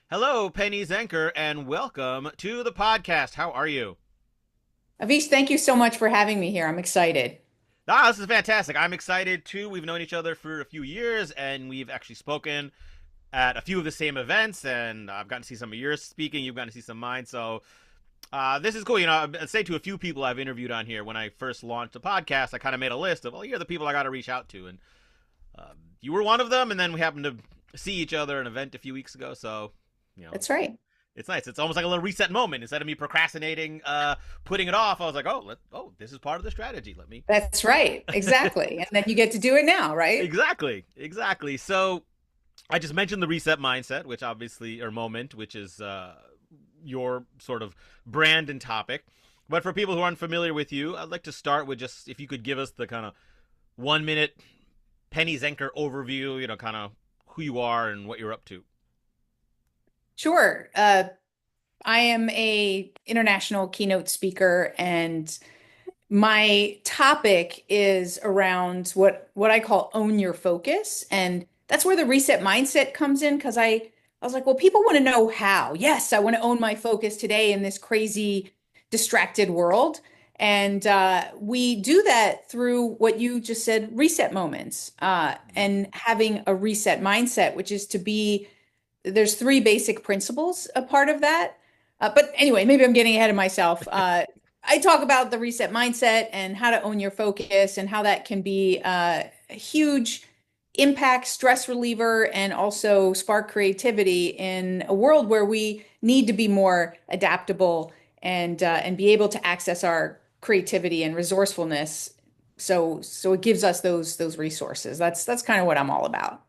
Hello, Penny Zenker, and welcome to the podcast. How are you? Avish, thank you so much for having me here. I'm excited. This is fantastic. I'm excited too. We've known each other for a few years, and we've actually spoken at a few of the same events. And I've gotten to see some of yours speaking. You've gotten to see some of mine. So this is cool. I'd say to a few people I've interviewed on here when I first launched the podcast, I kind of made a list of, well, here are the people I got to reach out to, and you were one of them. And then we happened to see each other at an event a few weeks ago. So you know, That's right. it's nice. It's almost like a little reset moment. Instead of me procrastinating, putting it off, I was like, oh, this is part of the strategy. Let me. That's right. Exactly. And then you get to do it now, right? Exactly. So I just mentioned the reset mindset, which obviously, or moment, which is your sort of brand and topic. But for people who aren't familiar with you, I'd like to start with just if you could give us the kind of 1 minute Penny Zenker overview, kind of who you are and what you're up to. Sure. I am a international keynote speaker, and my topic is around what I call own your focus. And that's where the reset mindset comes in because I was like, well, people want to know how. Yes, I want to own my focus today in this crazy, distracted world. And we do that through what you just said, reset moments, and having a reset mindset, which is to be, there's three basic principles a part of that. But anyway, maybe I'm getting ahead of myself. I talk about the reset mindset and how to own your focus and how that can be a huge impact, stress reliever, and also spark creativity in a world where we need to be more adaptable and be able to access our creativity and resourcefulness. So it gives us those resources. That's kind of what I'm all about.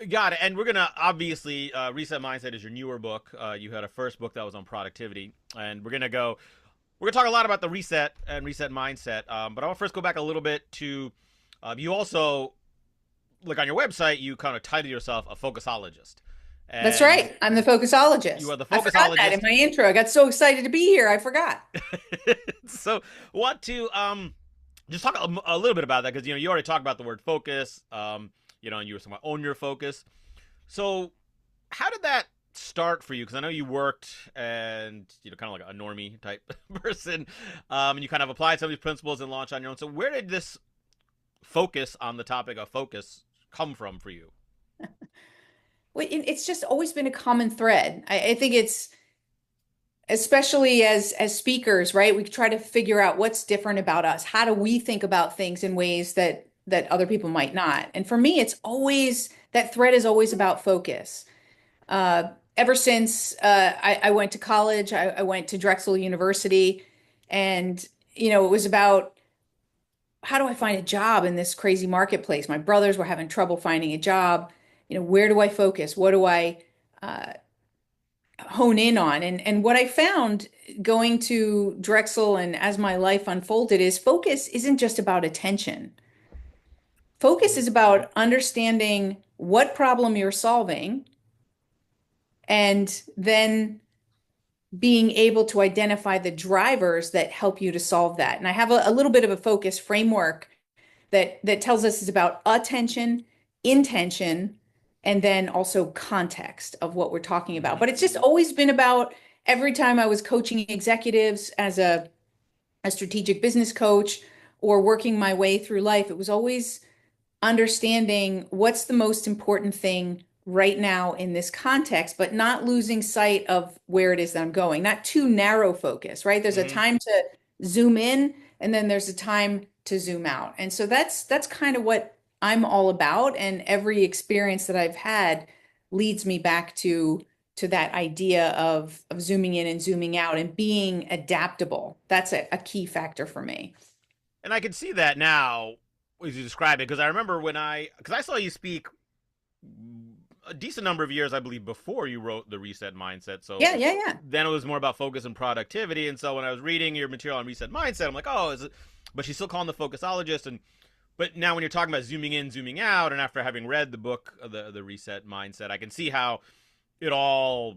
Got it. And we're gonna obviously Reset Mindset is your newer book. You had a first book that was on productivity, and we're gonna talk a lot about the reset and reset mindset. But I want to first go back a little bit to you also like on your website you kind of title yourself a Focusologist, That's and right. I'm the you Focusologist. are the I forgot that in Focusologist. my intro. I got so excited to be here. I forgot. So want to just talk a little bit about that because you already talked about the word focus. And you were talking about own your focus. So how did that start for you? Because I know you worked and kind of like a normie type person, and you kind of applied some of these principles and launched on your own. So where did this focus on the topic of focus come from for you? Well, it's just always been a common thread. I think it's especially as speakers, right? We try to figure out what's different about us. How do we think about things in ways that other people might not? And for me, it's always that thread is always about focus. Ever since I went to college, I went to Drexel University, and it was about how do I find a job in this crazy marketplace? My brothers were having trouble finding a job. Where do I focus? What do I uh, hone in on? And what I found going to Drexel and as my life unfolded is focus isn't just about attention. Focus Mm-hmm. is about understanding what problem you're solving and then being able to identify the drivers that help you to solve that. And I have a little bit of a focus framework that tells us it's about attention, intention, and then also context of what we're talking about. Mm-hmm. But it's just always been about every time I was coaching executives as a strategic business coach or working my way through life, it was always understanding what's the most important thing right now in this context, but not losing sight of where it is that I'm going, not too narrow focus, right? There's a Mm-hmm. time to zoom in and then there's a time to zoom out. And so that's kind of what I'm all about. And every experience that I've had leads me back to that idea of zooming in and zooming out and being adaptable. That's a key factor for me. And I can see that now as you describe it because I remember because I saw you speak a decent number of years, I believe, before you wrote the Reset Mindset. So Yeah, yeah, yeah. then it was more about focus and productivity. And so when I was reading your material on Reset Mindset, I'm like, oh, is it? But she's still calling the Focusologist. And but now when you're talking about zooming in, zooming out, and after having read the book, the Reset Mindset, I can see how it all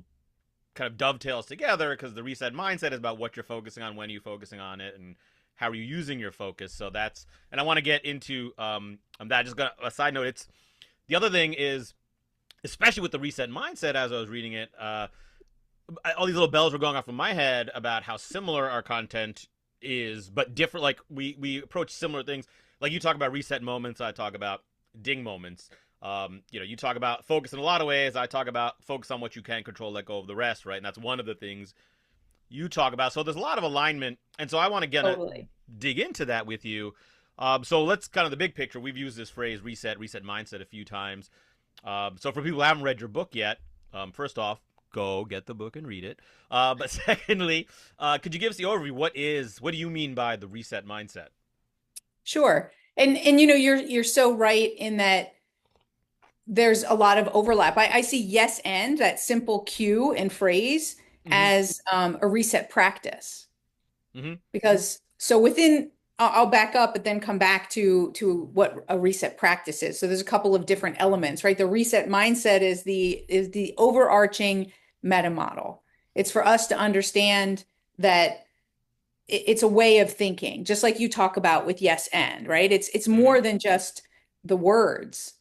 kind of dovetails together because the Reset Mindset is about what you're focusing on, when you're focusing on it, and how are you using your focus. So that's, and I want to get into that. Just got a side note. It's the other thing is especially with the reset mindset as I was reading it, all these little bells were going off in my head about how similar our content is, but different. Like we approach similar things. Like you talk about reset moments, I talk about ding moments. You talk about focus in a lot of ways. I talk about focus on what you can control, let go of the rest, right? And that's one of the things you talk about. So there's a lot of alignment, and so I want to Totally. dig into that with you. So let's kind of the big picture. We've used this phrase reset mindset a few times. So for people who haven't read your book yet, first off, go get the book and read it. But secondly, could you give us the overview? What do you mean by the reset mindset? Sure. And you're so right in that there's a lot of overlap. I see yes and that simple cue and phrase Mm-hmm. as a reset practice. Mm-hmm. Because so within, I'll back up, but then come back to what a reset practice is. So there's a couple of different elements, right? The reset mindset is the overarching meta model. It's for us to understand that it's a way of thinking, just like you talk about with yes and, right? It's Mm-hmm. more than just the words.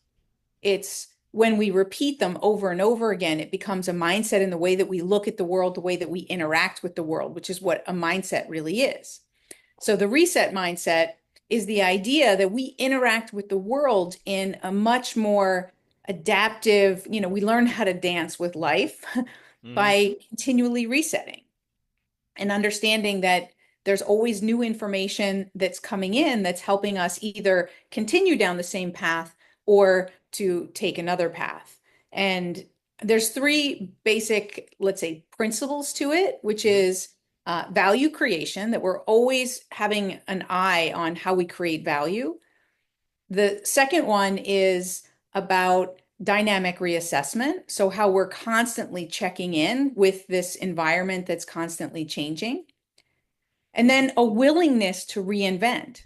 It's when we repeat them over and over again, it becomes a mindset in the way that we look at the world, the way that we interact with the world, which is what a mindset really is. So the reset mindset is the idea that we interact with the world in a much more adaptive, we learn how to dance with life Mm-hmm. by continually resetting and understanding that there's always new information that's coming in that's helping us either continue down the same path or to take another path. And there's three basic, let's say, principles to it, which Mm-hmm. is value creation, that we're always having an eye on how we create value. The second one is about dynamic reassessment. So, how we're constantly checking in with this environment that's constantly changing. And then a willingness to reinvent.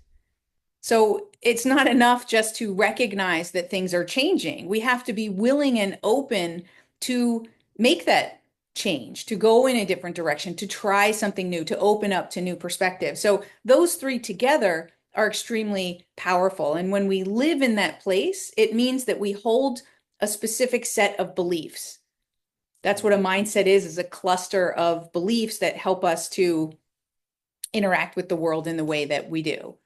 So, it's not enough just to recognize that things are changing. We have to be willing and open to make that change, to go in a different direction, to try something new, to open up to new perspectives. So, those three together are extremely powerful. And when we live in that place, it means that we hold a specific set of beliefs. That's what a mindset is a cluster of beliefs that help us to interact with the world in the way that we do.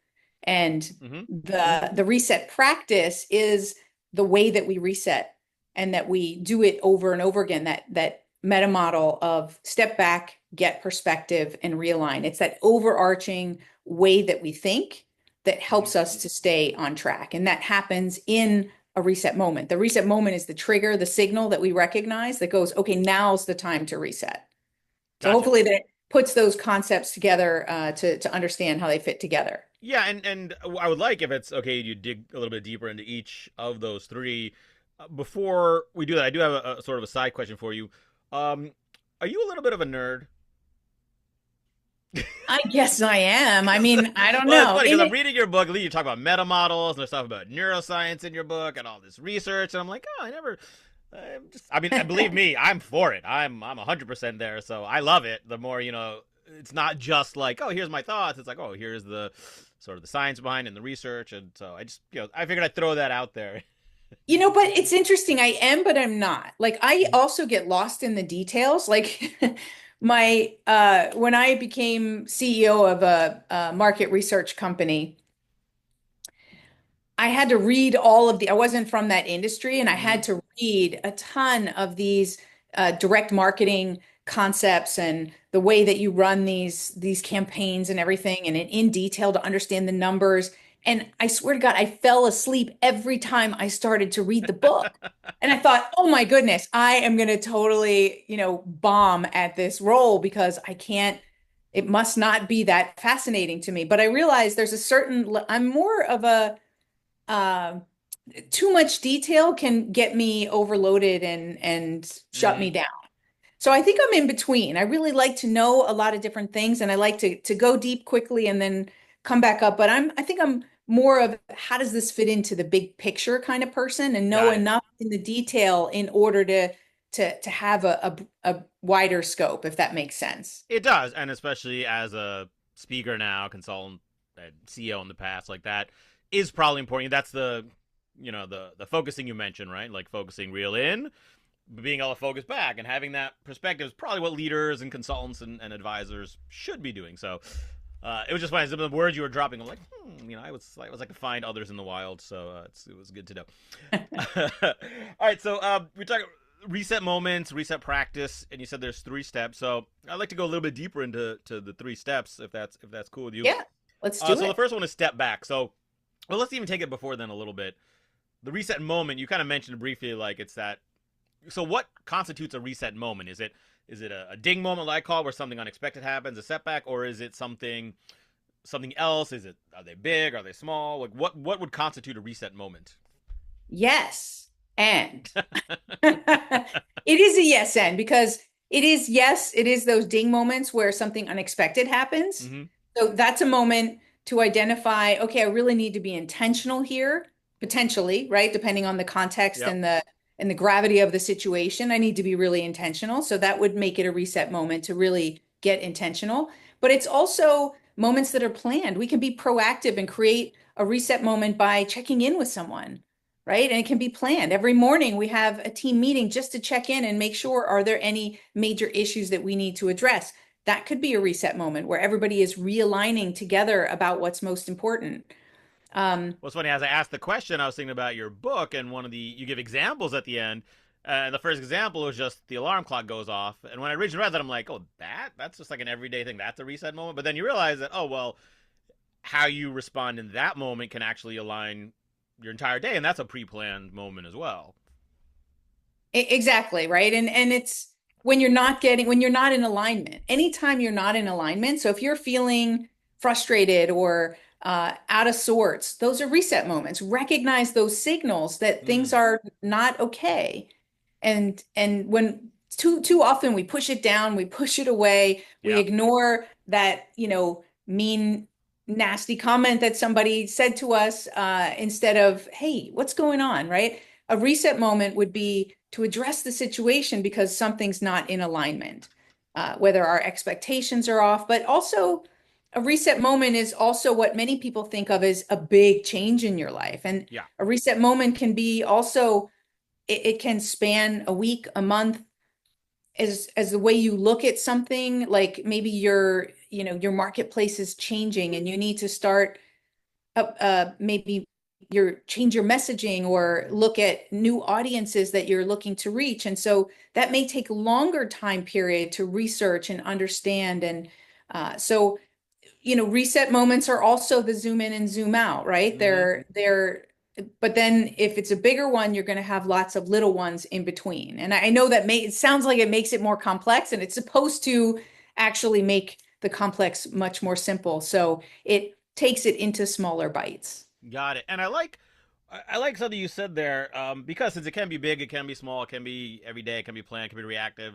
And Mm-hmm. the reset practice is the way that we reset and that we do it over and over again, that meta model of step back, get perspective, and realign. It's that overarching way that we think that Mm-hmm. helps us to stay on track. And that happens in a reset moment. The reset moment is the trigger, the signal that we recognize that goes, okay, now's the time to reset. So Gotcha. hopefully that puts those concepts together to understand how they fit together. Yeah, and I would like if it's okay, you dig a little bit deeper into each of those three. Before we do that, I do have a sort of a side question for you. Um, are you a little bit of a nerd? I guess I am. I mean, I don't Well, it's know. funny because I'm reading your book. You talk about meta models and there's stuff about neuroscience in your book and all this research, and I'm like, oh, I never. I mean, believe me, I'm for it. I'm 100% there. So I love it. The more it's not just like, oh, here's my thoughts. It's like, oh, here's the sort of the science behind it and the research. And so I just, I figured I'd throw that out there. But it's interesting. I am, but I'm not. Like I also get lost in the details. Like my when I became CEO of a market research company, I had to read I wasn't from that industry, and I Mm-hmm. had to read a ton of these direct marketing concepts and the way that you run these campaigns and everything, and in detail to understand the numbers. And I swear to God, I fell asleep every time I started to read the book. And I thought, oh my goodness, I am going to totally, bomb at this role because I can't, it must not be that fascinating to me. But I realized I'm more of uh, too much detail can get me overloaded and shut Mm-hmm. me down. So I think I'm in between. I really like to know a lot of different things and I like to go deep quickly and then come back up. But I think I'm more of how does this fit into the big picture kind of person and know Got it. enough in the detail in order to have a wider scope, if that makes sense. It does, and especially as a speaker now, consultant, and CEO in the past, like that is probably important. That's the focusing you mentioned, right? Like focusing real in, being able to focus back and having that perspective is probably what leaders and consultants and advisors should be doing. So it was just funny. Some of the words you were dropping, I'm like, I was like to find others in the wild, so it was good to know. All right, so we're talking reset moments, reset practice, and you said there's 3 steps. So I'd like to go a little bit deeper into the 3 steps, if that's cool with you. Yeah, let's do So the it. first one is step back. So well, let's even take it before then a little bit. The reset moment, you kind of mentioned briefly, like it's that. So what constitutes a reset moment? Is it a ding moment, like I call it, where something unexpected happens, a setback, or is it something else? Are they big? Are they small? Like what would constitute a reset moment? Yes. And it is a yes and because it is those ding moments where something unexpected happens. Mm-hmm. So that's a moment to identify, okay, I really need to be intentional here, potentially, right? Depending on the context Yep. and the gravity of the situation, I need to be really intentional. So that would make it a reset moment to really get intentional. But it's also moments that are planned. We can be proactive and create a reset moment by checking in with someone, right? And it can be planned. Every morning we have a team meeting just to check in and make sure, are there any major issues that we need to address? That could be a reset moment where everybody is realigning together about what's most important. Well, it's funny, as I asked the question, I was thinking about your book, and you give examples at the end. And the first example was just the alarm clock goes off. And when I originally read that, I'm like, oh, that's just like an everyday thing. That's a reset moment. But then you realize that, oh, well, how you respond in that moment can actually align your entire day. And that's a pre planned moment as well. Exactly, right? And it's when you're not in alignment. Anytime you're not in alignment, so if you're feeling frustrated or out of sorts, those are reset moments. Recognize those signals that things Mm, are not okay. And when too often we push it down, we push it away, we yeah. ignore that, mean, nasty comment that somebody said to us, instead of, hey, what's going on, right? A reset moment would be to address the situation because something's not in alignment, whether our expectations are off, but also a reset moment is also what many people think of as a big change in your life. And Yeah. a reset moment can be also, it can span a week, a month, as the way you look at something, like maybe your marketplace is changing and you need to start maybe change your messaging or look at new audiences that you're looking to reach. And so that may take longer time period to research and understand. And so, reset moments are also the zoom in and zoom out, right? Mm-hmm. But then if it's a bigger one, you're going to have lots of little ones in between. And I know it sounds like it makes it more complex, and it's supposed to actually make the complex much more simple. So it takes it into smaller bites. Got it. And I like something you said there, because since it can be big, it can be small, it can be every day, it can be planned, it can be reactive.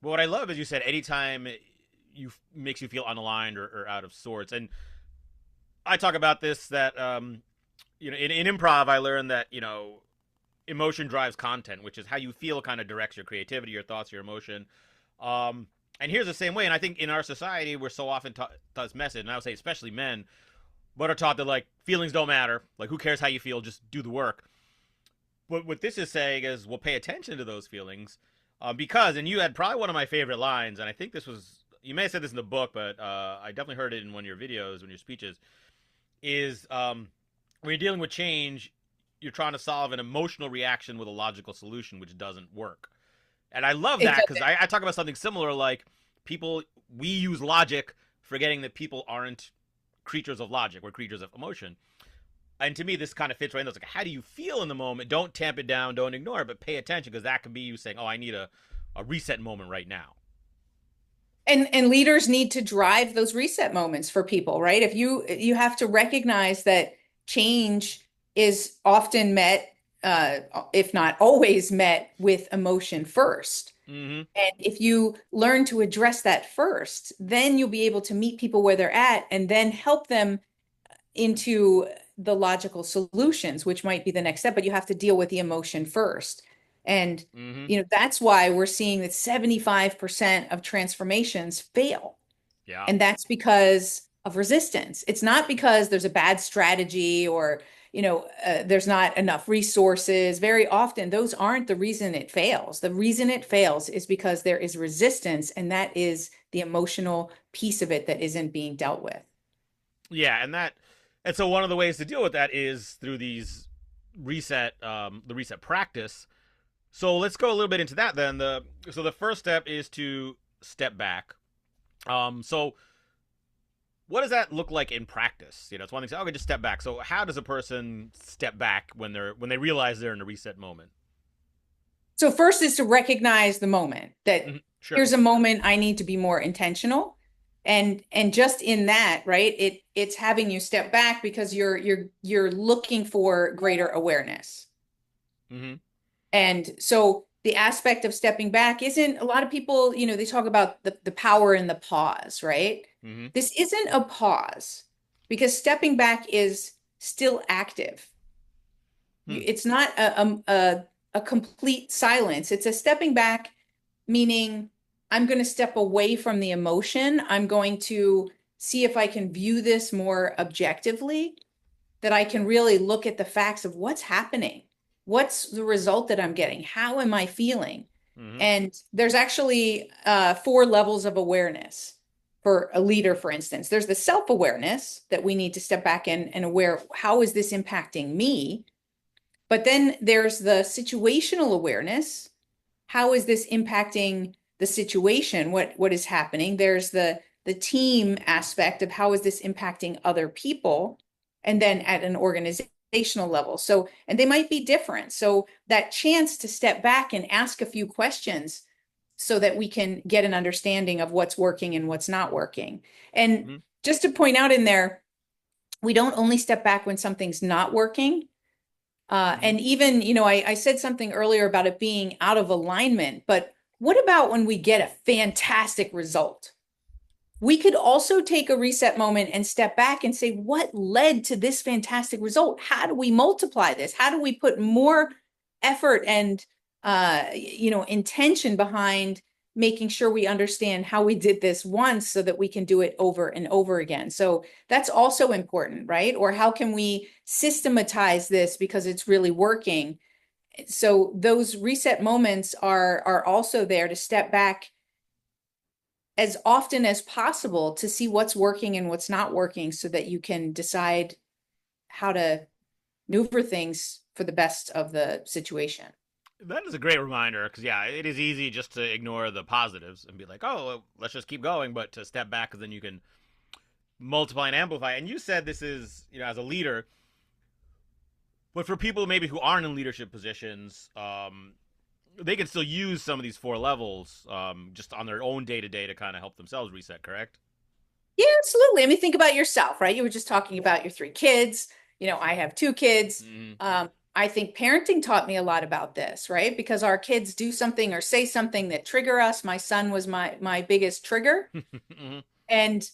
But what I love is you said anytime you makes you feel unaligned or out of sorts. And I talk about this that in improv I learned that emotion drives content, which is how you feel kind of directs your creativity, your thoughts, your emotion. And here's the same way. And I think in our society we're so often taught this message, and I would say especially men, but are taught that like feelings don't matter. Like who cares how you feel? Just do the work. But what this is saying is, we'll pay attention to those feelings, because, and you had probably one of my favorite lines, and I think you may have said this in the book, but I definitely heard it in one of your videos, one of your speeches, is when you're dealing with change, you're trying to solve an emotional reaction with a logical solution, which doesn't work. And I love It that because doesn't. I talk about something similar, like we use logic, forgetting that people aren't creatures of logic, we're creatures of emotion. And to me, this kind of fits right in. It's like, how do you feel in the moment? Don't tamp it down, don't ignore it, but pay attention, because that could be you saying, oh, I need a reset moment right now. And leaders need to drive those reset moments for people, right? If you have to recognize that change is often met, if not always met, with emotion first. Mm-hmm. And if you learn to address that first, then you'll be able to meet people where they're at and then help them into the logical solutions, which might be the next step, but you have to deal with the emotion first. And, Mm-hmm. that's why we're seeing that 75% of transformations fail. Yeah. And that's because of resistance. It's not because there's a bad strategy or, there's not enough resources. Very often, those aren't the reason it fails. The reason it fails is because there is resistance, and that is the emotional piece of it that isn't being dealt with. Yeah, and so one of the ways to deal with that is through these the reset practice. So let's go a little bit into that then. So the first step is to step back. So what does that look like in practice? It's one thing to say, okay, just step back. So how does a person step back when they realize they're in a reset moment? So first is to recognize the moment that Sure. here's a moment I need to be more intentional. And just in that, right, it's having you step back because you're looking for greater awareness. Mm-hmm. And so the aspect of stepping back isn't, a lot of people, they talk about the power in the pause, right? Mm-hmm. This isn't a pause because stepping back is still active. Hmm. It's not a complete silence. It's a stepping back, meaning I'm going to step away from the emotion. I'm going to see if I can view this more objectively, that I can really look at the facts of what's happening. What's the result that I'm getting? How am I feeling? Mm-hmm. And there's actually 4 levels of awareness for a leader, for instance. There's the self-awareness that we need to step back and aware, how is this impacting me? But then there's the situational awareness. How is this impacting the situation? What is happening? There's the team aspect of how is this impacting other people? And then at an organizational level. So, and they might be different. So that chance to step back and ask a few questions so that we can get an understanding of what's working and what's not working. And Mm-hmm. just to point out in there, we don't only step back when something's not working. Mm-hmm. And even, I said something earlier about it being out of alignment, but what about when we get a fantastic result? We could also take a reset moment and step back and say, what led to this fantastic result? How do we multiply this? How do we put more effort and, intention behind making sure we understand how we did this once so that we can do it over and over again? So that's also important, right? Or how can we systematize this because it's really working? So those reset moments are also there to step back as often as possible to see what's working and what's not working so that you can decide how to maneuver things for the best of the situation. That is a great reminder because, yeah, it is easy just to ignore the positives and be like, oh, well, let's just keep going, but to step back because then you can multiply and amplify. And you said this is, as a leader, but for people maybe who aren't in leadership positions, they can still use some of these 4 levels just on their own day to day to kind of help themselves reset, correct? Yeah, absolutely. I mean, think about yourself, right? You were just talking about your 3 kids. I have 2 kids. Mm-hmm. I think parenting taught me a lot about this, right? Because our kids do something or say something that trigger us. My son was my biggest trigger. Mm-hmm. And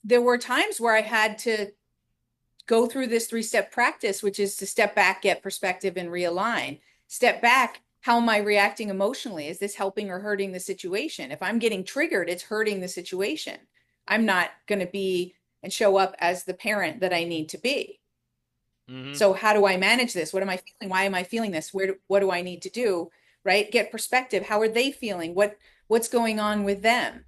there were times where I had to go through this 3-step practice, which is to step back, get perspective, and realign. Step back. How am I reacting emotionally? Is this helping or hurting the situation? If I'm getting triggered, it's hurting the situation. I'm not going to be and show up as the parent that I need to be. Mm-hmm. So how do I manage this? What am I feeling? Why am I feeling this? What do I need to do? Right? Get perspective. How are they feeling? What's going on with them?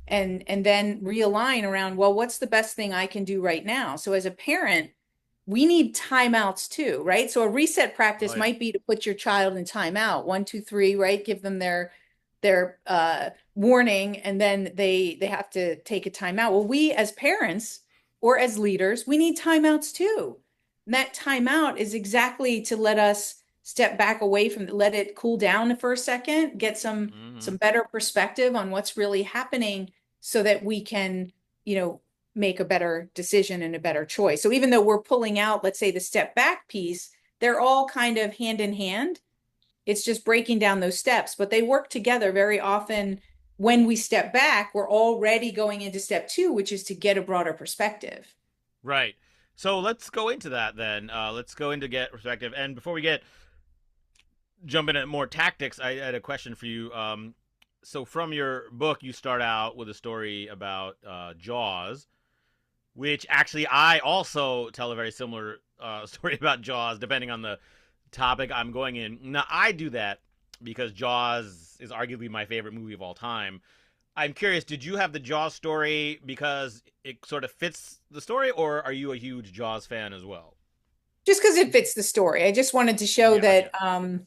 And then realign around, well, what's the best thing I can do right now? So as a parent, we need timeouts too, right? So a reset Oh practice yeah. might be to put your child in timeout, 1, 2, 3, right? Give them their warning, and then they have to take a timeout. Well, we as parents or as leaders, we need timeouts too. And that timeout is exactly to let us step back away from it, let it cool down for a second, get Mm-hmm. some better perspective on what's really happening so that we can, make a better decision and a better choice. So even though we're pulling out, let's say, the step back piece, they're all kind of hand in hand. It's just breaking down those steps, but they work together very often. When we step back, we're already going into step 2, which is to get a broader perspective. Right. So let's go into that then. Let's go into get perspective. And before we get jump into more tactics, I had a question for you. So from your book, you start out with a story about Jaws, which actually I also tell a very similar story about Jaws, depending on the topic I'm going in. Now, I do that because Jaws is arguably my favorite movie of all time. I'm curious, did you have the Jaws story because it sort of fits the story, or are you a huge Jaws fan as well? Just because it fits the story. I just wanted to show Gotcha. that,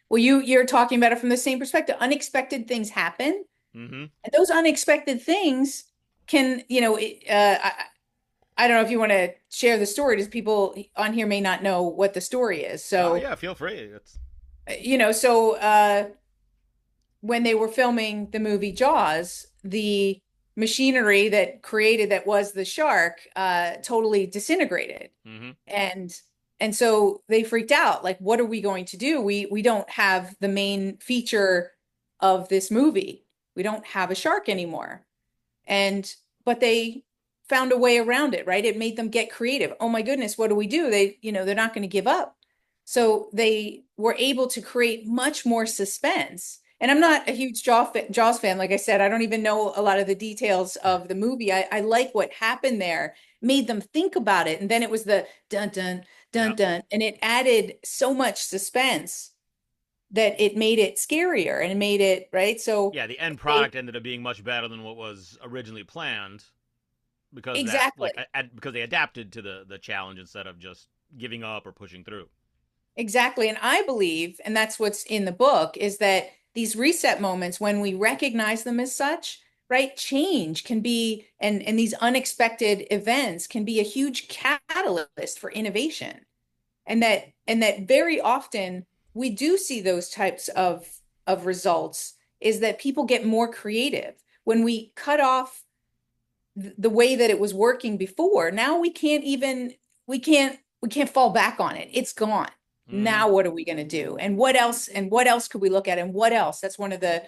well, you're talking about it from the same perspective. Unexpected things happen, Mm-hmm. and those unexpected things can, I don't know if you want to share the story, because people on here may not know what the story is. Oh So, yeah, feel free. It's when they were filming the movie Jaws, the machinery that created that was the shark totally disintegrated. mm-hmm. And and so they freaked out, like, what are we going to do? We don't have the main feature of this movie. We don't have a shark anymore. And but they found a way around it, right? It made them get creative. Oh my goodness, what do we do? They're not going to give up. So they were able to create much more suspense. And I'm not a huge Jaws fan. Like I said, I don't even know a lot of the details of the movie. I like what happened there, made them think about it. And then it was the dun dun dun Yeah. dun. And it added so much suspense that it made it scarier and it made it, right? So Yeah, the end they product ended up being much better than what was originally planned because that exactly. because they adapted to the challenge instead of just giving up or pushing through. Exactly. And I believe, and that's what's in the book, is that these reset moments, when we recognize them as such, right, change can be, and these unexpected events can be a huge catalyst for innovation. And that very often we do see those types of results, is that people get more creative. When we cut off the way that it was working before, now we can't fall back on it. It's gone. Mm-hmm. Now what are we going to do? And what else could we look at? And what else? That's one of the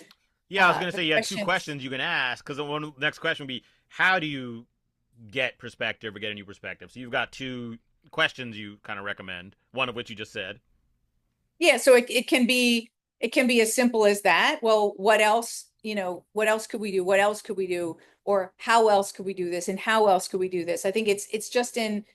Yeah, I was gonna the say you had two questions. questions you can ask because the one next question would be how do you get perspective or get a new perspective. So you've got two questions you kind of recommend. One of which you just said. Yeah, so it can be as simple as that. Well, what else could we do? What else could we do? Or how else could we do this? And how else could we do this? I think it's just in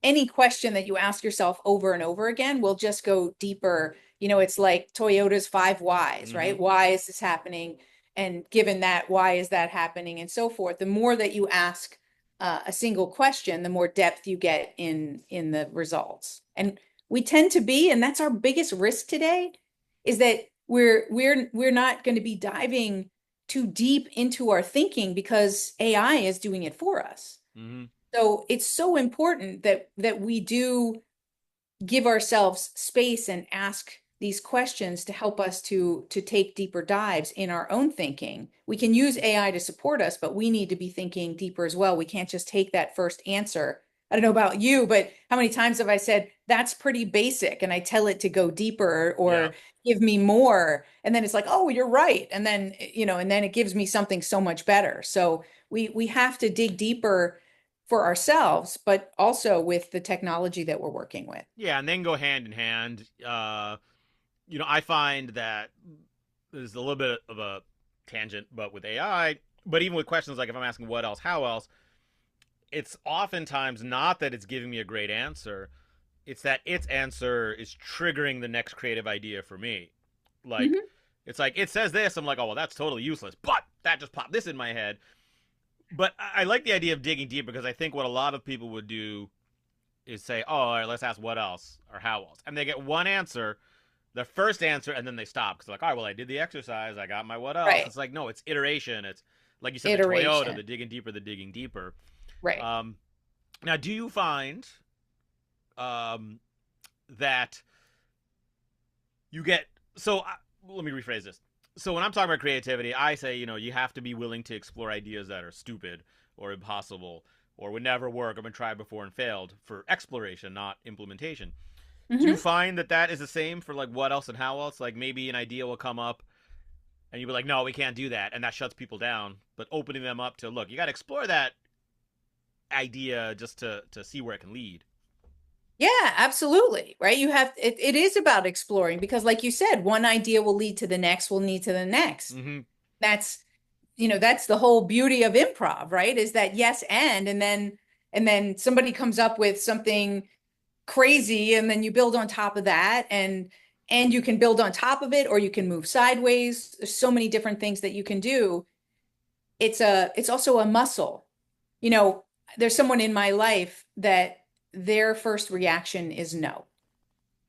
any question that you ask yourself over and over again will just go deeper. It's like Toyota's five whys, Mm-hmm. right? Why is this happening? And given that, why is that happening? And so forth. The more that you ask a single question, the more depth you get in the results. And we tend to be, and that's our biggest risk today, is that we're not going to be diving too deep into our thinking because AI is doing it for us. Mm-hmm. So it's so important that we do give ourselves space and ask these questions to help us to take deeper dives in our own thinking. We can use AI to support us, but we need to be thinking deeper as well. We can't just take that first answer. I don't know about you, but how many times have I said that's pretty basic and I tell it to go deeper Yeah. or give me more, and then it's like, "Oh, you're right." And then it gives me something so much better. So we have to dig deeper for ourselves, but also with the technology that we're working with. Yeah, and then go hand in hand. I find that there's a little bit of a tangent, but with AI, but even with questions like if I'm asking what else, how else, it's oftentimes not that it's giving me a great answer. It's that its answer is triggering the next creative idea for me. Like, Mhm. it's like, it says this. I'm like, oh, well, that's totally useless. But that just popped this in my head. But I like the idea of digging deep because I think what a lot of people would do is say, oh, all right, let's ask what else or how else. And they get one answer, the first answer, and then they stop because they're like, all right, well, I did the exercise. I got my what else. Right. It's like, no, it's iteration. It's like you said, the Toyota, Iteration. the digging deeper, the digging deeper. Right. Um, Now, do you find um, that you get so? Let me rephrase this. So when I'm talking about creativity, I say you have to be willing to explore ideas that are stupid or impossible or would never work or been tried before and failed for exploration, not implementation. Do you Hmm. find that that is the same for like what else and how else? Like maybe an idea will come up and you'll be like, no, we can't do that, and that shuts people down. But opening them up to look, you got to explore that idea just to see where it can lead. Yeah, absolutely. Right. It is about exploring because, like you said, one idea will lead to the next, will lead to the next. Mm-hmm. That's that's the whole beauty of improv, right? Is that yes and then somebody comes up with something crazy and then you build on top of that and you can build on top of it or you can move sideways. There's so many different things that you can do. It's also a muscle. You know, there's someone in my life that their first reaction is no.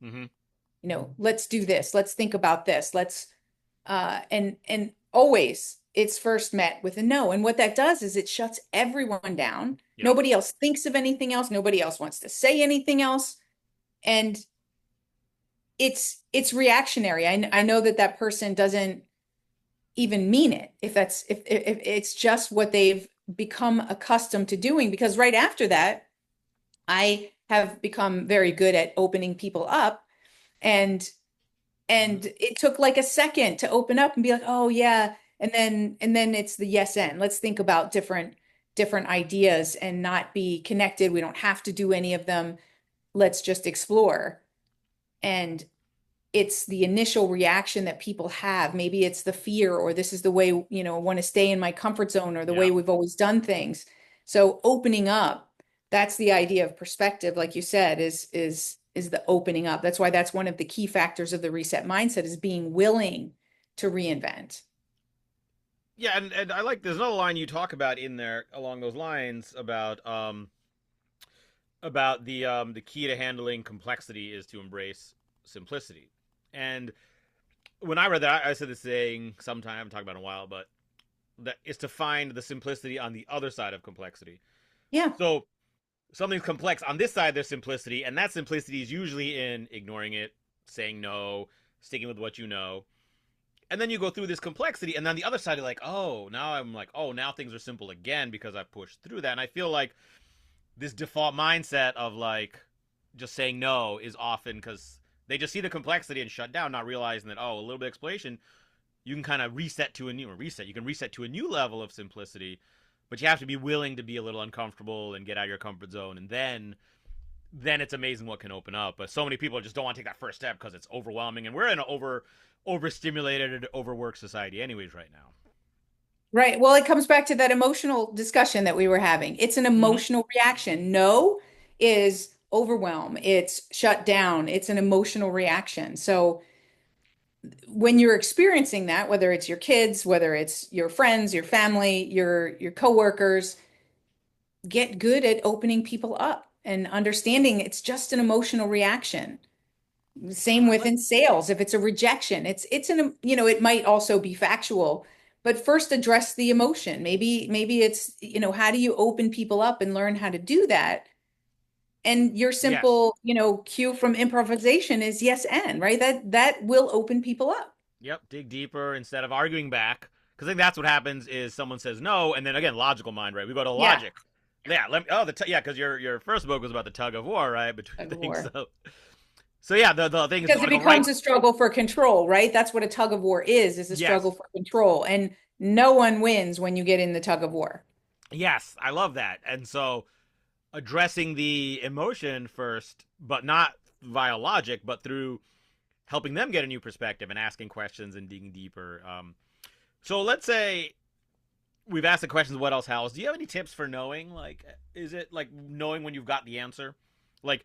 Mm-hmm. Let's do this. Let's think about this. And always it's first met with a no. And what that does is it shuts everyone down. Yep. Nobody else thinks of anything else. Nobody else wants to say anything else. And it's reactionary. I know that person doesn't even mean it if it's just what they've become accustomed to doing, because right after that I have become very good at opening people up, and Mm-hmm. it took like a second to open up and be like, oh yeah, and then it's the yes and let's think about different ideas and not be connected. We don't have to do any of them. Let's just explore. And it's the initial reaction that people have. Maybe it's the fear, or this is the way, I want to stay in my comfort zone, or the way Yep. we've always done things. So opening up, that's the idea of perspective, like you said, is the opening up. That's why that's one of the key factors of the reset mindset, is being willing to reinvent. Yeah, and I like there's another line you talk about in there along those lines about the key to handling complexity is to embrace simplicity. And when I read that, I said this saying sometime, I haven't talked about it in a while, but that is to find the simplicity on the other side of complexity. Yeah. So something's complex on this side, there's simplicity, and that simplicity is usually in ignoring it, saying no, sticking with what you know. And then you go through this complexity, and then the other side, you're like, oh, now I'm like, oh, now things are simple again because I've pushed through that. And I feel like this default mindset of like just saying no is often because they just see the complexity and shut down, not realizing that, oh, a little bit of exploration, you can kind of reset to a new reset. You can reset to a new level of simplicity, but you have to be willing to be a little uncomfortable and get out of your comfort zone, and then it's amazing what can open up. But so many people just don't want to take that first step because it's overwhelming, and we're in an overstimulated, overworked society, anyways, right now. Right. Well, it comes back to that emotional discussion that we were having. It's an Mm-hmm. emotional reaction. No is overwhelm. It's shut down. It's an emotional reaction. So when you're experiencing that, whether it's your kids, whether it's your friends, your family, your coworkers, get good at opening people up and understanding it's just an emotional reaction. Same I like. within sales. If it's a rejection, it's an, it might also be factual, but first address the emotion. Maybe it's, how do you open people up and learn how to do that? And your Yes. simple, cue from improvisation is yes and, right? That will open people up. Yep. Dig deeper instead of arguing back. Because I think that's what happens is someone says no, and then again, logical mind, right? We go to Yeah, logic. Yeah. Yeah, because your first book was about the tug of war, right? Between tug of things. war. So yeah, the thing is you Because want it to go right. becomes a struggle for control, right? That's what a tug of war is a struggle Yes. for control. And no one wins when you get in the tug of war. Yes, I love that. And so addressing the emotion first, but not via logic, but through helping them get a new perspective and asking questions and digging deeper. So let's say we've asked the questions, what else, Hal? Do you have any tips for knowing? Like, is it like knowing when you've got the answer? Like,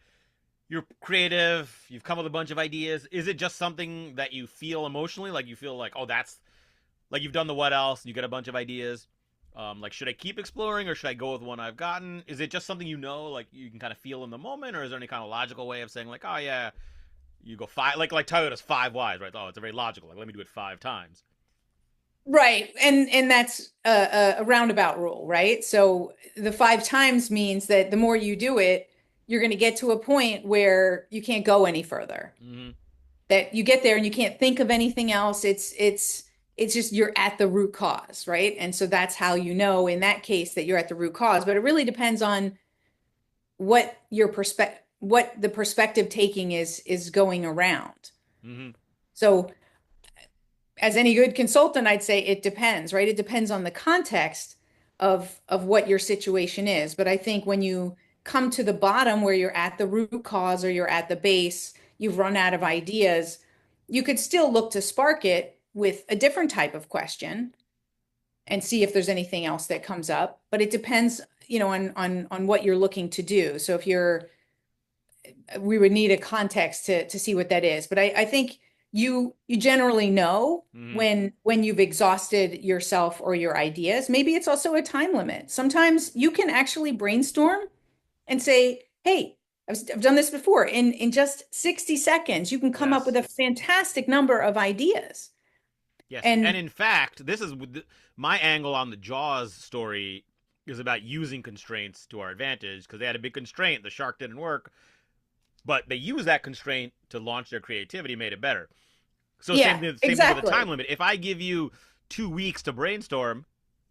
you're creative, you've come with a bunch of ideas. Is it just something that you feel emotionally? Like, you feel like, oh, that's like you've done the what else, and you get a bunch of ideas. Like, should I keep exploring or should I go with one I've gotten? Is it just something like you can kind of feel in the moment, or is there any kind of logical way of saying like, oh yeah, you go five, like Toyota's five whys, right? Oh, it's a very logical. Like, let me do it 5 times. Right. And that's a roundabout rule, right? So the 5 times means that the more you do it, you're going to get to a point where you can't go any further. Mm-hmm. That you get there and you can't think of anything else. It's just you're at the root cause, right? And so that's how you know in that case that you're at the root cause. But it really depends on what the perspective taking is going around. Mm-hmm. So as any good consultant, I'd say it depends, right? It depends on the context of what your situation is. But I think when you come to the bottom where you're at the root cause or you're at the base, you've run out of ideas, you could still look to spark it with a different type of question. and see if there's anything else that comes up. But it depends, on what you're looking to do. So if we would need a context to see what that is. But I think you generally know Hmm. when you've exhausted yourself or your ideas. Maybe it's also a time limit. Sometimes you can actually brainstorm and say, hey, I've done this before. In just 60 seconds, you can come up with Yes. a fantastic number of ideas. Yes. And And in fact, this is my angle on the Jaws story is about using constraints to our advantage because they had a big constraint. The shark didn't work, but they used that constraint to launch their creativity, made it better. So yeah, same thing with the time exactly. limit. If I give you 2 weeks to brainstorm,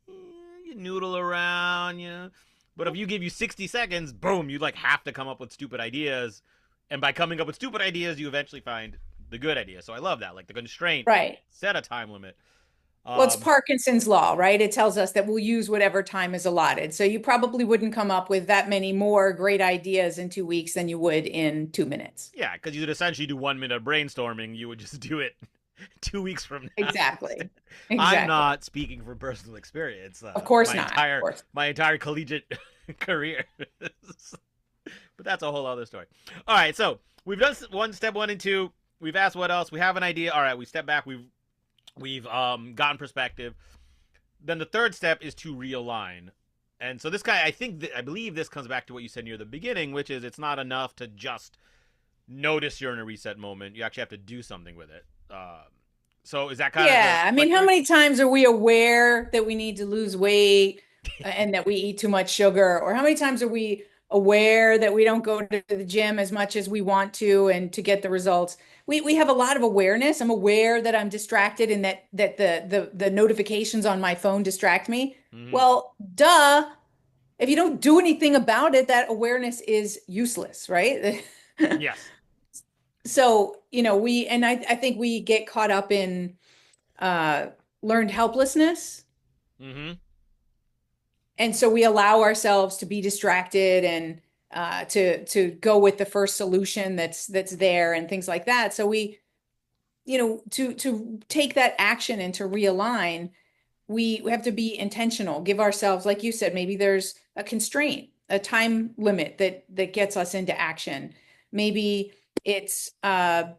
you noodle around, But if you give you 60 seconds, boom, you like have to come up with stupid ideas. And by coming up with stupid ideas, you eventually find the good idea. So I love that. Like the constraint, Right. set a time limit. Well, it's Um, Parkinson's law, right? It tells us that we'll use whatever time is allotted. So you probably wouldn't come up with that many more great ideas in 2 weeks than you would in 2 minutes. yeah, because you'd essentially do 1 minute of brainstorming. You would just do it 2 weeks from now. Exactly. I'm Exactly. not speaking from personal experience. Of course My not. Of entire course. my entire collegiate career, but that's a whole other story. All right, so we've done step one and two. We've asked what else. We have an idea. All right, we step back. We've gotten perspective. Then the third step is to realign. And so this guy, I believe this comes back to what you said near the beginning, which is it's not enough to just notice you're in a reset moment. You actually have to do something with it. So is that kind of the Yeah. I mean, like how many times are we aware that we need to lose weight and that we eat too much sugar? Or how many times are we aware that we don't go to the gym as much as we want to and to get the results? We have a lot of awareness. I'm aware that I'm distracted and that the notifications on my phone distract me. mm-hmm. Well, duh. If you don't do anything about it, that awareness is useless, right? Yes. So, I think we get caught up in uh, learned helplessness. Mm-hmm. And so we allow ourselves to be distracted and to go with the first solution that's there and things like that. So to take that action and to realign, we have to be intentional, give ourselves, like you said, maybe there's a constraint, a time limit that gets us into action. Maybe it's the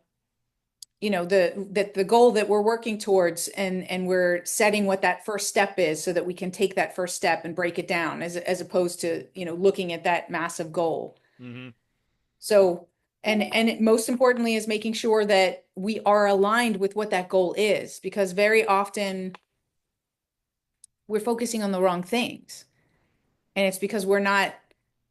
goal that we're working towards, and we're setting what that first step is so that we can take that first step and break it down as opposed to looking at that massive goal. Mm-hmm. So most importantly is making sure that we are aligned with what that goal is, because very often we're focusing on the wrong things, and it's because we're not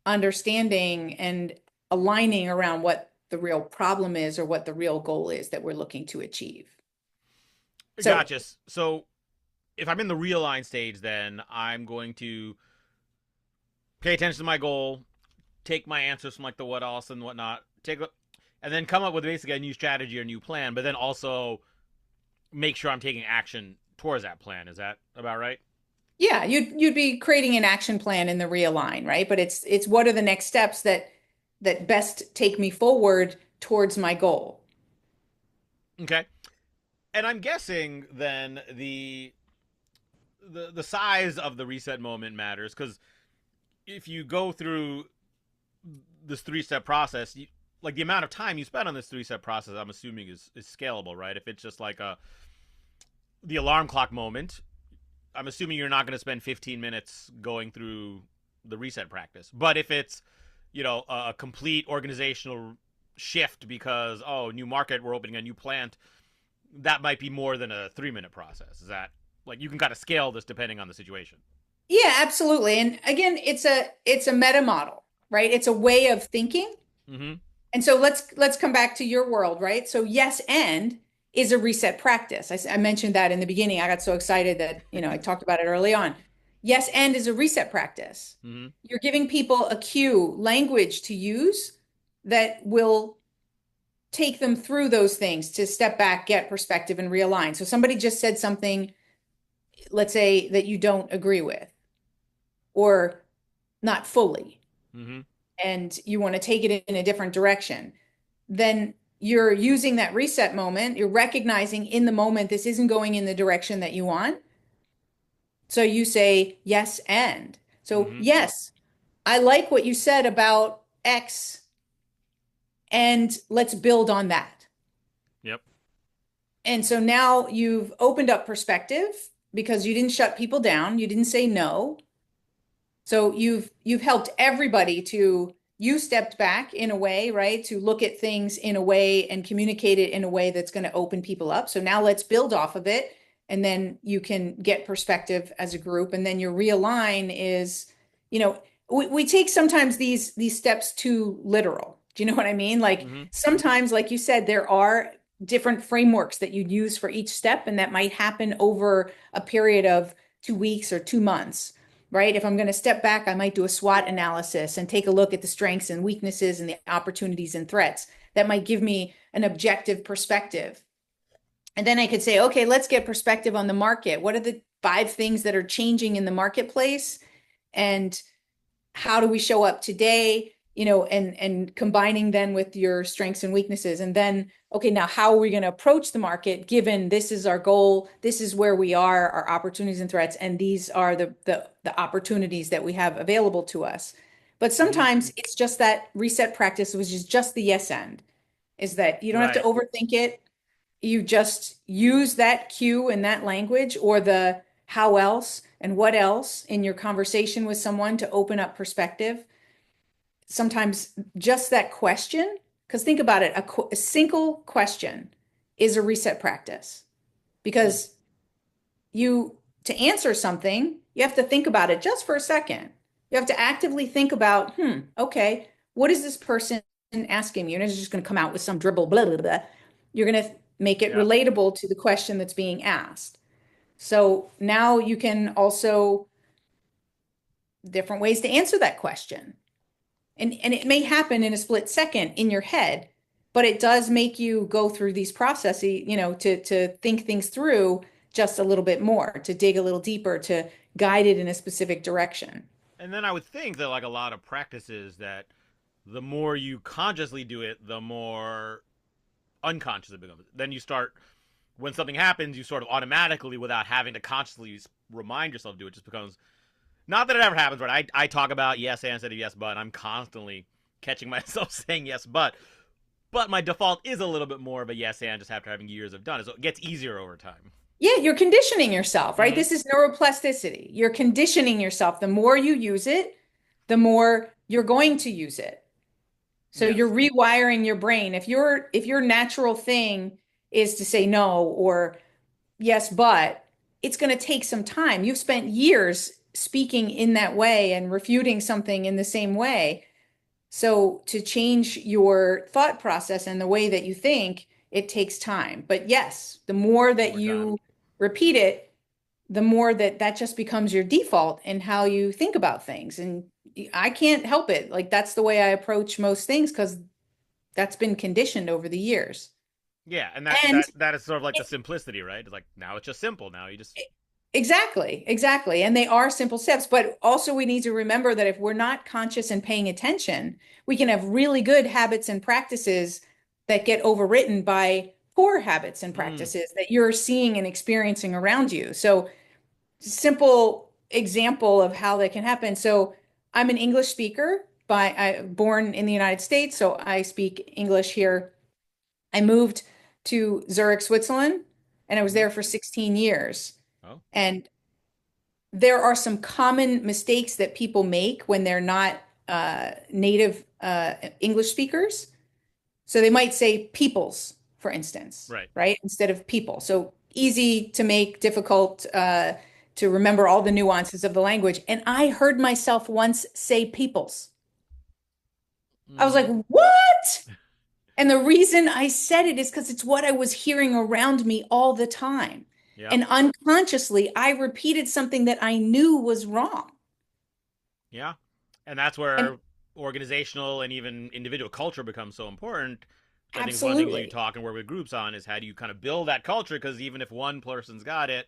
understanding and aligning around what the real problem is or what the real goal is that we're looking to achieve. So Gotcha. So if I'm in the realign stage, then I'm going to pay attention to my goal, take my answers from like the what else and whatnot, and then come up with basically a new strategy or new plan, but then also make sure I'm taking action towards that plan. Is that about right? yeah, you'd be creating an action plan in the realign, right? But it's what are the next steps that best take me forward towards my goal. Okay. And I'm guessing then the size of the reset moment matters because if you go through this 3 step process, like the amount of time you spend on this 3 step process, I'm assuming is scalable, right? If it's just like the alarm clock moment, I'm assuming you're not going to spend 15 minutes going through the reset practice. But if it's a complete organizational shift because new market, we're opening a new plant, that might be more than a 3 minute process. Is that like you can kind of scale this depending on the situation? Yeah, absolutely. And again, it's a meta model, right? It's a way of thinking. Mm-hmm. And so let's come back to your world, right? So yes, and is a reset practice. I mentioned that in the beginning. I got so excited that, I talked about it early on. Yes, and is a reset practice. Mm-hmm. You're giving people a cue, language to use that will take them through those things to step back, get perspective, and realign. So somebody just said something, let's say, that you don't agree with, or not fully, Mm-hmm. and you want to take it in a different direction, then you're using that reset moment. You're recognizing in the moment this isn't going in the direction that you want So you say yes and. So Mm-hmm. yes, I like what you said about X, and let's build on that. Yep. And so now you've opened up perspective because you didn't shut people down, you didn't say no. So you've helped everybody to you stepped back in a way, right? To look at things in a way and communicate it in a way that's going to open people up. So now let's build off of it. And then you can get perspective as a group. And then your realign is, we take sometimes these steps too literal. Do you know what I mean? Like Mm-hmm. sometimes, like you said, there are different frameworks that you'd use for each step, and that might happen over a period of 2 weeks or 2 months, right? If I'm going to step back, I might do a SWOT analysis and take a look at the strengths and weaknesses and the opportunities and threats. That might give me an objective perspective. And then I could say, okay, let's get perspective on the market. What are the 5 things that are changing in the marketplace? And how do we show up today, and combining then with your strengths and weaknesses. And then, okay, now how are we going to approach the market given this is our goal, this is where we are, our opportunities and threats, and these are the opportunities that we have available to us. But Mm-hmm. sometimes it's just that reset practice, which is just the yes end, is that you don't have to Right. overthink it. You just use that cue and that language or the how else and what else in your conversation with someone to open up perspective. Sometimes just that question, because think about it, a single question is a reset practice Hmm. because you, to answer something, you have to think about it just for a second. You have to actively think about, okay, what is this person asking me? You're not just going to come out with some dribble, blah, blah, blah. You're going to make it Yeah. relatable to the question that's being asked. So now you can also different ways to answer that question. And it may happen in a split second in your head, but it does make you go through these processes, to think things through just a little bit more, to dig a little deeper, to guide it in a specific direction. And then I would think that like a lot of practices that the more you consciously do it, the more unconscious it becomes. Then you start when something happens, you sort of automatically, without having to consciously remind yourself to do it, just becomes. Not that it ever happens, right? I talk about yes and instead of yes but. And I'm constantly catching myself saying yes but my default is a little bit more of a yes and just after having years of done it, so it gets easier over time. Yeah, you're conditioning yourself, right? Mm-hmm. This is neuroplasticity. You're conditioning yourself. The more you use it, the more you're going to use it. So you're Yes. rewiring your brain. If your natural thing is to say no or yes, but it's going to take some time. You've spent years speaking in that way and refuting something in the same way. So to change your thought process and the way that you think, it takes time. But yes, the more that More time. you repeat it, the more that that just becomes your default in how you think about things. And I can't help it. Like that's the way I approach most things because that's been conditioned over the years. Yeah, and that And that that is sort of like the simplicity, right? It's like now it's just simple. Now you just. exactly, exactly. And they are simple steps, but also we need to remember that if we're not conscious and paying attention, we can have really good habits and practices that get overwritten by poor habits and Mm, practices that you're seeing and experiencing around you. So, simple example of how that can happen. So, I'm an English speaker born in the United States, so I speak English here. I moved to Zurich, Switzerland, and I was mm-hmm. there for 16 years. Oh, And there are some common mistakes that people make when they're not native English speakers. So they might say peoples, for instance, right. right? Instead of people. So easy to make, difficult to remember all the nuances of the language. And I heard myself once say peoples. I was like, Mm-hmm. what? And the reason I said it is because it's what I was hearing around me all the time. Yep. And unconsciously, I repeated something that I knew was wrong. Yeah, and that's And where organizational and even individual culture becomes so important. Which I think is one of the things you absolutely. talk and work with groups on is how do you kind of build that culture? Because even if one person's got it,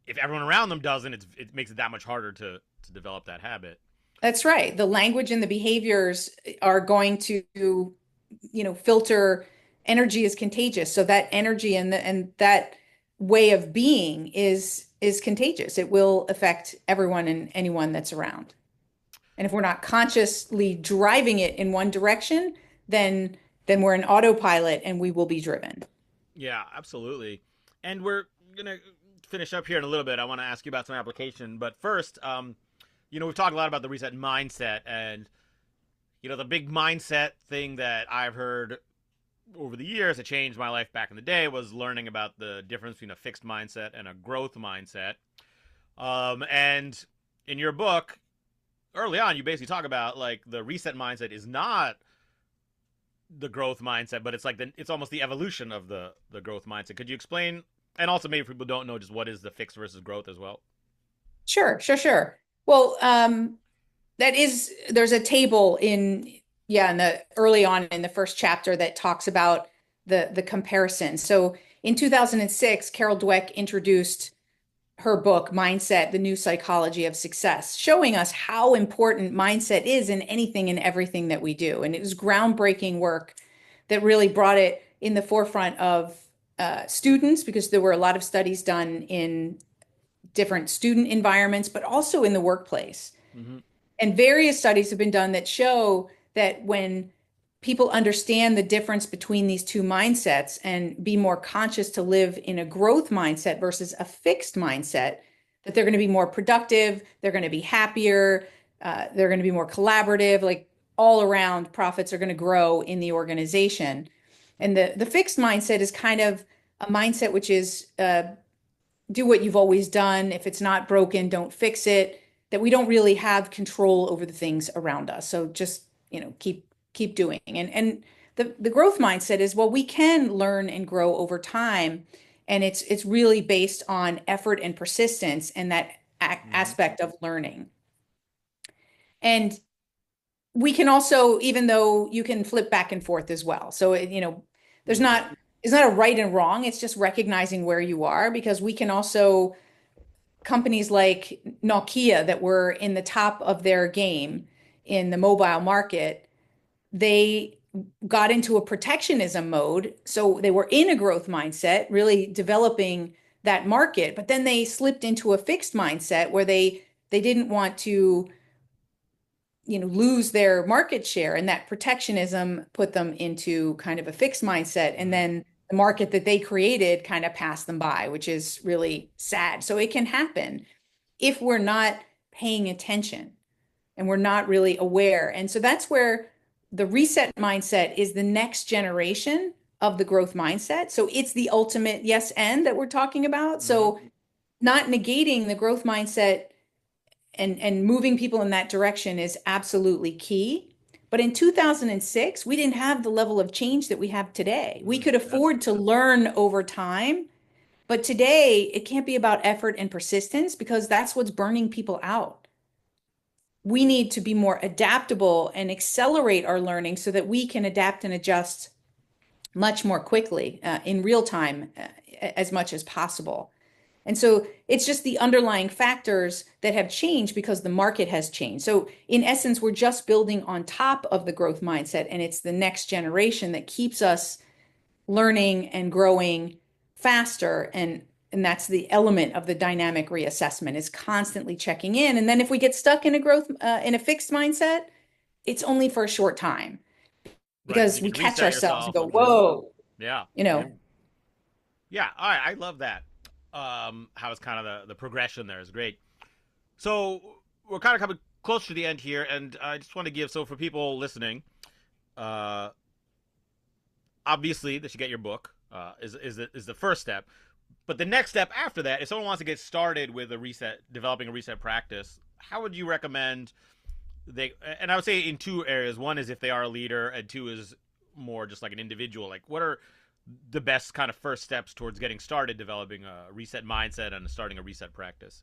if everyone around them doesn't, it makes it that much harder to develop that habit. That's right. The language and the behaviors are going to, filter energy is contagious. So that energy and that way of being is contagious. It will affect everyone and anyone that's around. And if we're not consciously driving it in one direction, then we're an autopilot and we will be driven. Yeah, absolutely. And we're gonna finish up here in a little bit. I want to ask you about some application, but first, we've talked a lot about the reset mindset, and the big mindset thing that I've heard over the years that changed my life back in the day was learning about the difference between a fixed mindset and a growth mindset. And in your book, early on, you basically talk about like the reset mindset is not the growth mindset, but it's almost the evolution of the growth mindset. Could you explain? And also, maybe people don't know just what is the fixed versus growth as well. Sure, sure, sure. Well, there's a table in the early on in the first chapter that talks about the comparison. So in 2006, Carol Dweck introduced her book, Mindset, The New Psychology of Success, showing us how important mindset is in anything and everything that we do. And it was groundbreaking work that really brought it in the forefront of students, because there were a lot of studies done in different student environments, but also in the workplace. Mm-hmm. And various studies have been done that show that when people understand the difference between these two mindsets and be more conscious to live in a growth mindset versus a fixed mindset, that they're going to be more productive, they're going to be happier, they're going to be more collaborative, like all around profits are going to grow in the organization. And the fixed mindset is kind of a mindset which is do what you've always done. If it's not broken, don't fix it. That we don't really have control over the things around us. So just, keep doing. And the growth mindset is, well, we can learn and grow over time. And it's really based on effort and persistence and that Mm-hmm. aspect of learning. And we can also, even though you can flip back and forth as well. So, there's Okay. not, it's not a right and wrong. It's just recognizing where you are, because we can also, companies like Nokia that were in the top of their game in the mobile market, they got into a protectionism mode. So they were in a growth mindset, really developing that market, but then they slipped into a fixed mindset where they didn't want to, lose their market share, and that protectionism put them into kind of a fixed mindset. And Mm-hmm. then the market that they created kind of passed them by, which is really sad. So it can happen if we're not paying attention and we're not really aware. And so that's where the reset mindset is the next generation of the growth mindset. So it's the ultimate yes and that we're talking about. Mm-hmm. So not negating the growth mindset and moving people in that direction is absolutely key. But in 2006, we didn't have the level of change that we have today. We could That's afford to learn over time, but today it can't be about effort and persistence, because that's what's burning people out. We need to be more adaptable and accelerate our learning so that we can adapt and adjust much more quickly in real time, as much as possible. And so it's just the underlying factors that have changed because the market has changed. So in essence, we're just building on top of the growth mindset, and it's the next generation that keeps us learning and growing faster. And that's the element of the dynamic reassessment, is constantly checking in. And then if we get stuck in a growth in a fixed mindset, it's only for a short time, right. So because you we can catch reset ourselves and yourself. go, Mm-hmm. whoa, Yeah. you know. Yeah. All right. I love that. How it's kind of the progression there is great. So we're kind of coming close to the end here, and I just want to give, so for people listening, uh, obviously they should get your book. Is the first step, but the next step after that, if someone wants to get started with developing a reset practice, how would you recommend they? And I would say in two areas. One is if they are a leader, and two is more just like an individual. Like, what are the best kind of first steps towards getting started developing a reset mindset and starting a reset practice?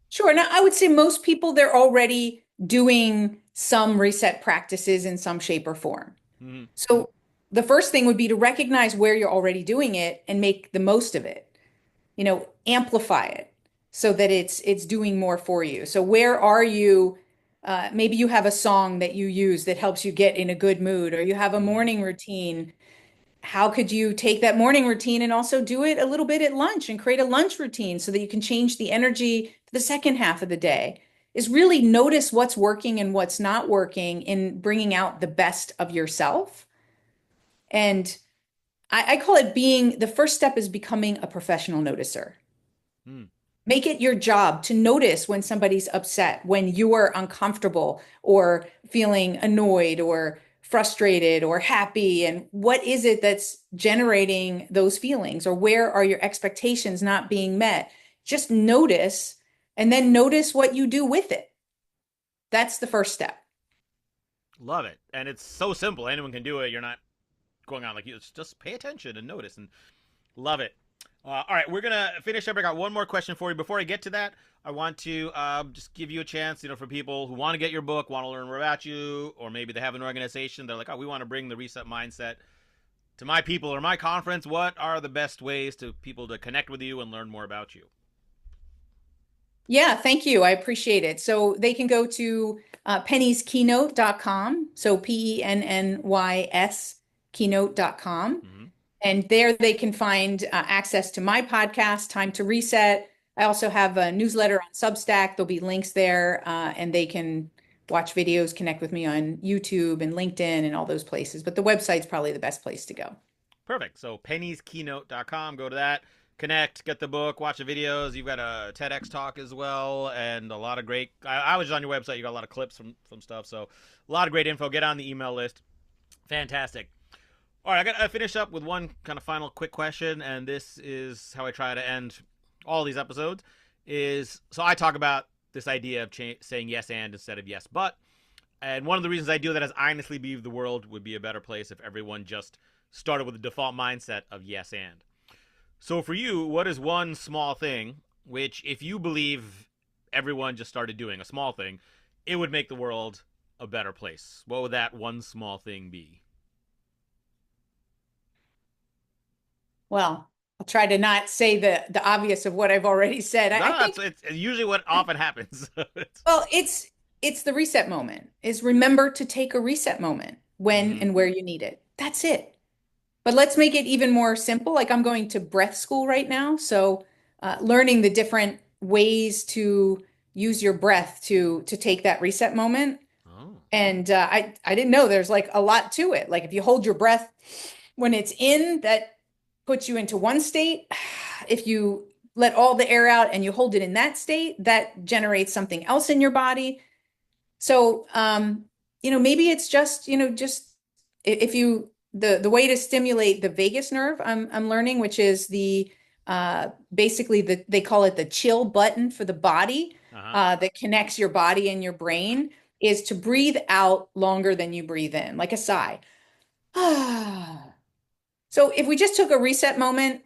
Sure. Now, I would say most people, they're already doing some reset practices in some shape or form. Mm-hmm. So the first thing would be to recognize where you're already doing it and make the most of it. Amplify it so that it's doing more for you. So where are you? Maybe you have a song that you use that helps you get in a good mood, or you have a Mm-hmm. morning routine how could you take that morning routine and also do it a little bit at lunch and create a lunch routine so that you can change the energy for the second half of the day? Is really notice what's working and what's not working in bringing out the best of yourself. And I call it being the first step is becoming a professional noticer. Hmm. Make it your job to notice when somebody's upset, when you're uncomfortable or feeling annoyed or frustrated or happy. And what is it that's generating those feelings? Or where are your expectations not being met? Just notice and then notice what you do with it. That's the first step. Love it. And it's so simple. Anyone can do it. You're not going on like you. It's just pay attention and notice, and love it. All right, we're gonna finish up. I got one more question for you. Before I get to that, I want to just give you a chance, for people who want to get your book, want to learn more about you, or maybe they have an organization. They're like, oh, we want to bring the reset mindset to my people or my conference. What are the best ways to people to connect with you and learn more about you? Yeah, thank you. I appreciate it. So they can go to pennysKeynote.com. So PENNYS keynote.com. Mm-hmm. And there they can find access to my podcast, Time to Reset. I also have a newsletter on Substack. There'll be links there, and they can watch videos, connect with me on YouTube and LinkedIn and all those places. But the website's probably the best place to go. Perfect. So pennysKeynote.com. Go to that. Connect, get the book, watch the videos. You've got a TEDx talk as well, and a lot of great. I was on your website. You got a lot of clips from stuff. So a lot of great info. Get on the email list. Fantastic. All right, I got to finish up with one kind of final quick question, and this is how I try to end all these episodes. So I talk about this idea of saying yes and instead of yes but, and one of the reasons I do that is I honestly believe the world would be a better place if everyone just started with a default mindset of yes and. So for you, what is one small thing which, if you believe everyone just started doing a small thing, it would make the world a better place? What would that one small thing be? Well, I'll try to not say the obvious of what I've already said. I No, think, it's usually what often happens. well, it's the reset moment. Is remember to take a reset moment when Mm-hmm. and where you need it. That's it. But let's make it even more simple. Like I'm going to breath school right now, so learning the different ways to use your breath to take that reset moment. Oh. And I didn't know there's like a lot to it. Like if you hold your breath when it's in, that puts you into one state. If you let all the air out and you hold it in that state, that generates something else in your body. So, maybe it's just, just if you the way to stimulate the vagus nerve, I'm learning, which is basically they call it the chill button for the body, Uh-huh. that connects your body and your brain, is to breathe out longer than you breathe in, like a sigh. So if we just took a reset moment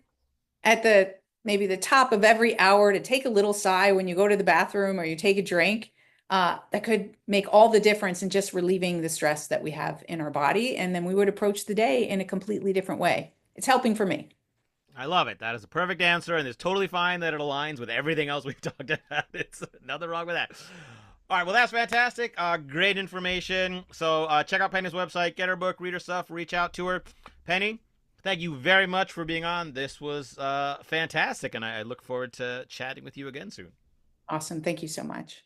at the maybe the top of every hour to take a little sigh when you go to the bathroom or you take a drink, that could make all the difference in just relieving the stress that we have in our body. And then we would approach the day in a completely different way. It's helping for me. I love it. That is a perfect answer, and it's totally fine that it aligns with everything else we've talked about. It's nothing wrong with that. All right, well, that's fantastic. Great information. So check out Penny's website, get her book, read her stuff, reach out to her. Penny, thank you very much for being on. This was fantastic, and I look forward to chatting with you again soon. Awesome. Thank you so much.